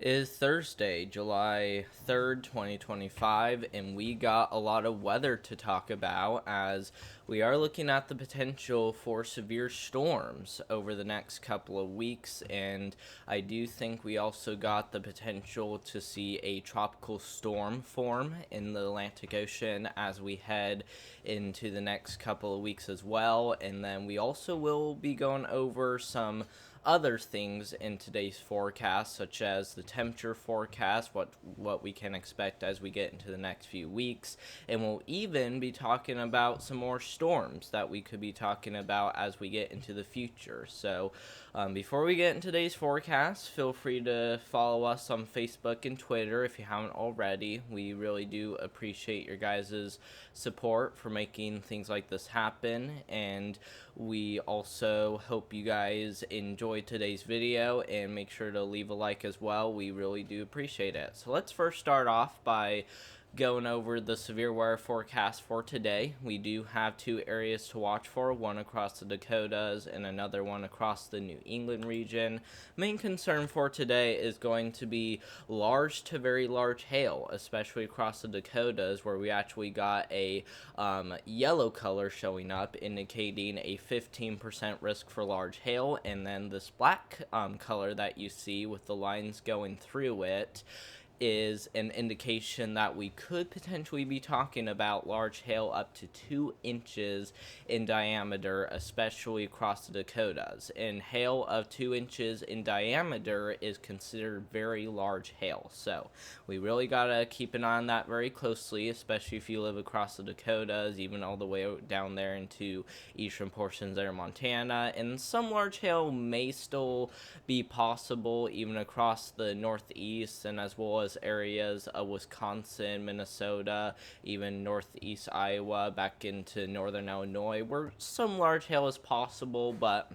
Is Thursday, July 3rd, 2025, and we got a lot of weather to talk about as we are looking at the potential for severe storms over the next couple of weeks. And I do think we also got the potential to see a tropical storm form in the Atlantic Ocean as we head into the next couple of weeks as well. And then we also will be going over some other things in today's forecast, such as the temperature forecast, what we can expect as we get into the next few weeks, and we'll even be talking about some more storms that we could be talking about as we get into the future. So before we get into today's forecast, feel free to follow us on Facebook and Twitter if you haven't already. We really do appreciate your guys' support for making things like this happen, and we also hope you guys enjoyed today's video and make sure to leave a like as well. We really do appreciate it. So let's first start off by going over the severe weather forecast for today. We do have two areas to watch for, one across the Dakotas and another one across the New England region. Main concern for today is going to be large to very large hail, especially across the Dakotas, where we actually got a yellow color showing up indicating a 15% risk for large hail, and then this black color that you see with the lines going through it is an indication that we could potentially be talking about large hail up to 2 inches in diameter, especially across the Dakotas. And hail of 2 inches in diameter is considered very large hail. So we really got to keep an eye on that very closely, especially if you live across the Dakotas, even all the way down there into eastern portions there of Montana. And some large hail may still be possible even across the Northeast and as well as areas of Wisconsin, Minnesota, even northeast Iowa, back into northern Illinois, where some large hail is possible, but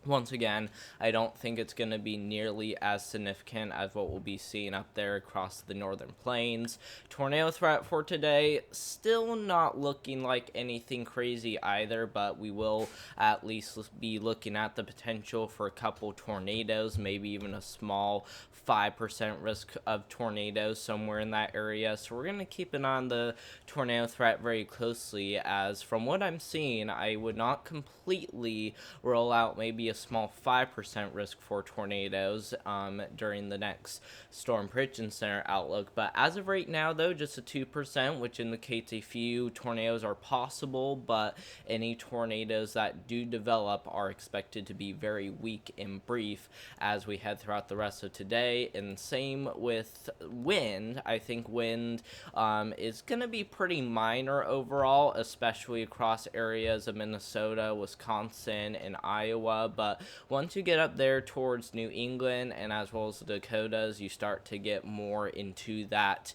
once again, I don't think it's going to be nearly as significant as what we'll be seeing up there across the northern plains. Tornado threat for today, still not looking like anything crazy either, but we will at least be looking at the potential for a couple tornadoes, maybe even a small 5% risk of tornadoes somewhere in that area. So we're going to keep an eye on the tornado threat very closely, as from what I'm seeing, I would not completely roll out maybe a small 5% risk for tornadoes during the next Storm Prediction Center outlook. But as of right now, though, just a 2%, which indicates a few tornadoes are possible, but any tornadoes that do develop are expected to be very weak and brief as we head throughout the rest of today. And same with wind. I think wind is going to be pretty minor overall, especially across areas of Minnesota, Wisconsin, and Iowa. But once you get up there towards New England and as well as the Dakotas, you start to get more into that,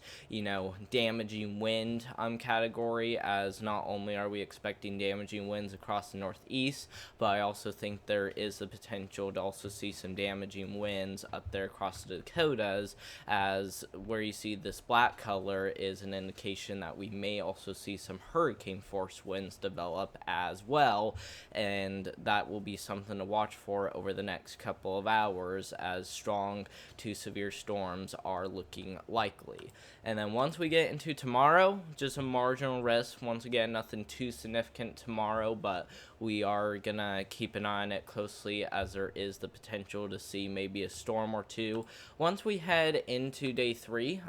damaging wind category, as not only are we expecting damaging winds across the Northeast, but I also think there is the potential to also see some damaging winds up there across the Dakotas, as where you see this black color is an indication that we may also see some hurricane force winds develop as well, and that will be something to watch for over the next couple of hours, as strong to severe storms are looking likely. And then once we get into tomorrow, just a marginal risk. Once again, nothing too significant tomorrow, but we are gonna keep an eye on it closely, as there is the potential to see maybe a storm or two once we head into day 3.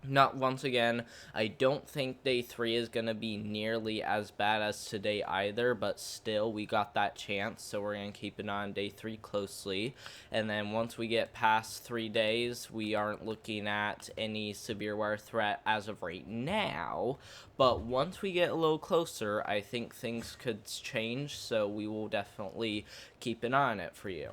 Not once again, I don't think day 3 is going to be nearly as bad as today either, but still we got that chance, so we're going to keep an eye on day 3 closely. And then once we get past 3 days, we aren't looking at any severe weather threat as of right now, but once we get a little closer, I think things could change, so we will definitely keep an eye on it for you.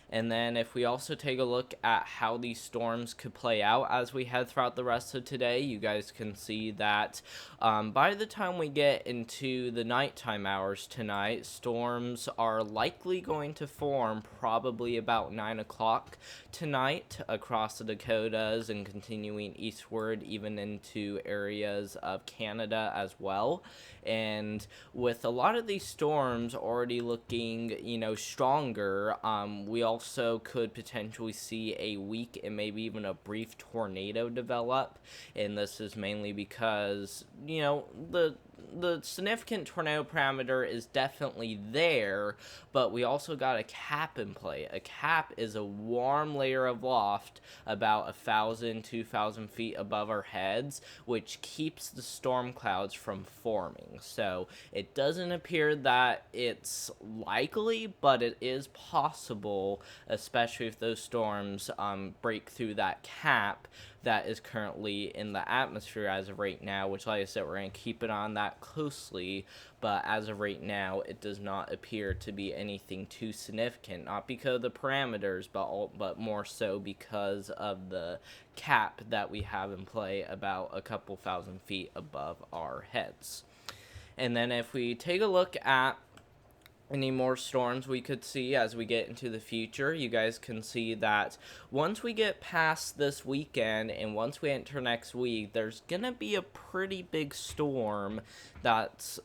And then if we also take a look at how these storms could play out as we head throughout the rest of today, you guys can see that by the time we get into the nighttime hours tonight, storms are likely going to form probably about 9 o'clock tonight across the Dakotas and continuing eastward even into areas of Canada as well. And with a lot of these storms already looking, stronger, we also could potentially see a weak and maybe even a brief tornado develop, and this is mainly because, the significant tornado parameter is definitely there, but we also got a cap in play. A cap is a warm layer of loft about 1,000 to 2,000 feet above our heads, which keeps the storm clouds from forming. So it doesn't appear that it's likely, but it is possible, especially if those storms break through that cap that is currently in the atmosphere as of right now, which, like I said, we're going to keep it on that closely, but as of right now, it does not appear to be anything too significant, not because of the parameters, but more so because of the cap that we have in play about a couple thousand feet above our heads. And then if we take a look at any more storms we could see as we get into the future, you guys can see that once we get past this weekend and once we enter next week, there's gonna be a pretty big storm that's,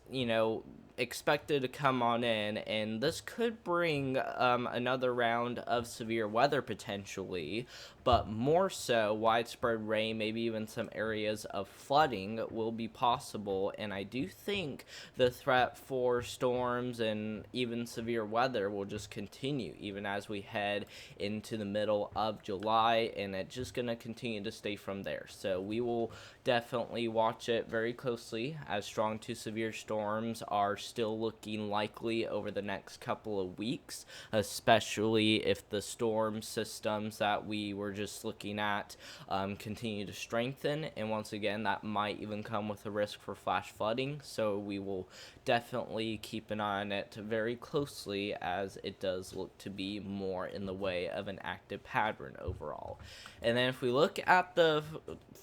expected to come on in, and this could bring another round of severe weather potentially, but more so widespread rain, maybe even some areas of flooding will be possible. And I do think the threat for storms and even severe weather will just continue even as we head into the middle of July, and it's just going to continue to stay from there. So we will definitely watch it very closely, as strong to severe storms are still looking likely over the next couple of weeks, especially if the storm systems that we were just looking at continue to strengthen. And once again, that might even come with a risk for flash flooding, so we will definitely keep an eye on it very closely, as it does look to be more in the way of an active pattern overall. And then if we look at the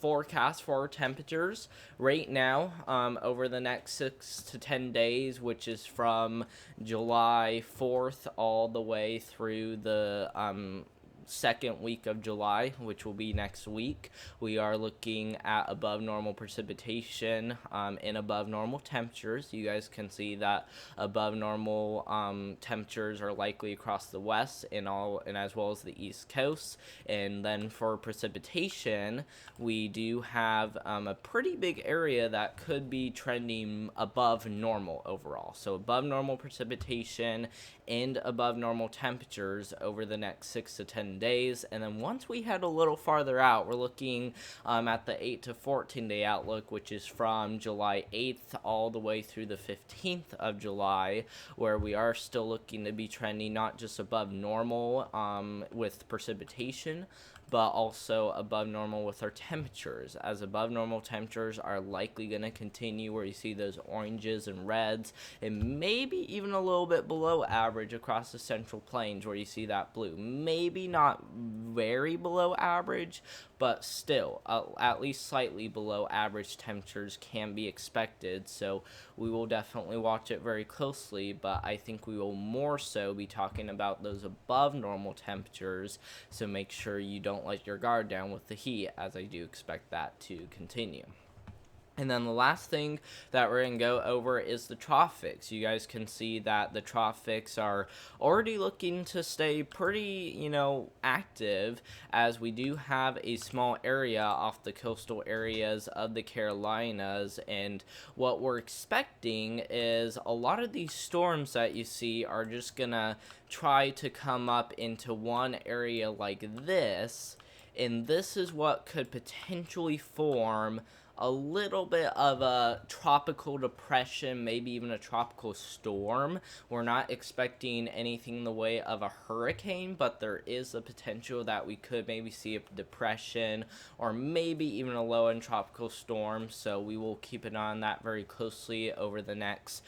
forecast for our temperatures right now, over the next 6 to 10 days, which is from July 4th all the way through the second week of July, which will be next week, we are looking at above normal precipitation and above normal temperatures. You guys can see that above normal temperatures are likely across the west and as well as the east coast. And then for precipitation, we do have a pretty big area that could be trending above normal overall. So above normal precipitation and above normal temperatures over the next 6 to 10 days. And then once we head a little farther out, we're looking at the 8 to 14 day outlook, which is from July 8th all the way through the 15th of July, where we are still looking to be trending not just above normal with precipitation, but also above normal with our temperatures, as above normal temperatures are likely going to continue, where you see those oranges and reds, and maybe even a little bit below average across the central plains, where you see that blue. Maybe not very below average, but still at least slightly below average temperatures can be expected. So we will definitely watch it very closely, but I think we will more so be talking about those above normal temperatures, so make sure you don't let your guard down with the heat, as I do expect that to continue. And then the last thing that we're going to go over is the tropics. You guys can see that the tropics are already looking to stay pretty, active, as we do have a small area off the coastal areas of the Carolinas. And what we're expecting is a lot of these storms that you see are just going to try to come up into one area like this. And this is what could potentially form a little bit of a tropical depression, maybe even a tropical storm. We're not expecting anything in the way of a hurricane, but there is a potential that we could maybe see a depression or maybe even a low-end tropical storm. So we will keep an eye on that very closely over the next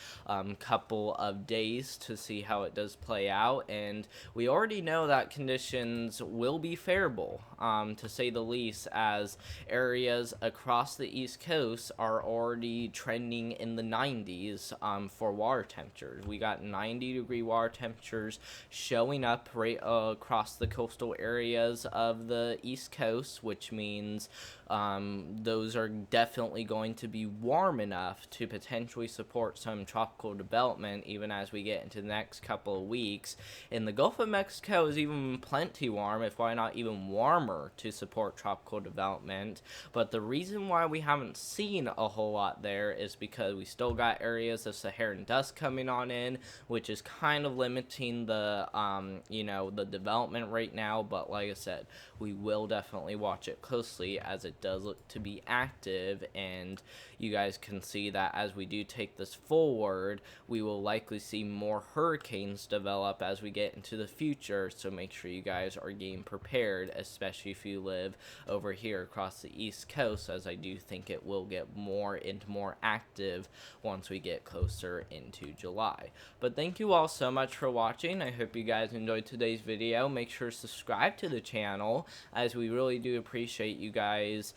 couple of days to see how it does play out. And we already know that conditions will be favorable, to say the least, as areas across the East Coast are already trending in the 90s for water temperatures. We got 90-degree water temperatures showing up right across the coastal areas of the East Coast, which means those are definitely going to be warm enough to potentially support some tropical development even as we get into the next couple of weeks. In the Gulf of Mexico is even plenty warm, if why not even warmer, to support tropical development. But the reason why we haven't seen a whole lot there is because we still got areas of Saharan dust coming on in, which is kind of limiting the the development right now. But like I said, we will definitely watch it closely as it does look to be active, and you guys can see that as we do take this forward, we will likely see more hurricanes develop as we get into the future. So make sure you guys are getting prepared, especially if you live over here across the East Coast, as I do think it will get more and more active once we get closer into July. But thank you all so much for watching. I hope you guys enjoyed today's video. Make sure to subscribe to the channel, as we really do appreciate you guys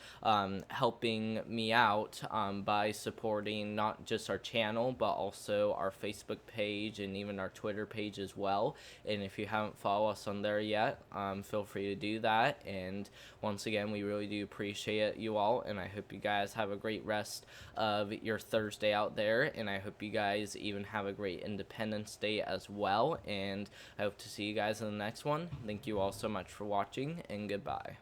helping me out by supporting not just our channel but also our Facebook page and even our Twitter page as well. And if you haven't followed us on there yet, feel free to do that. And once again, we really do appreciate you all, and I hope you guys have a great rest of your Thursday out there, and I hope you guys even have a great Independence Day as well, and I hope to see you guys in the next one. Thank you all so much for watching, and goodbye.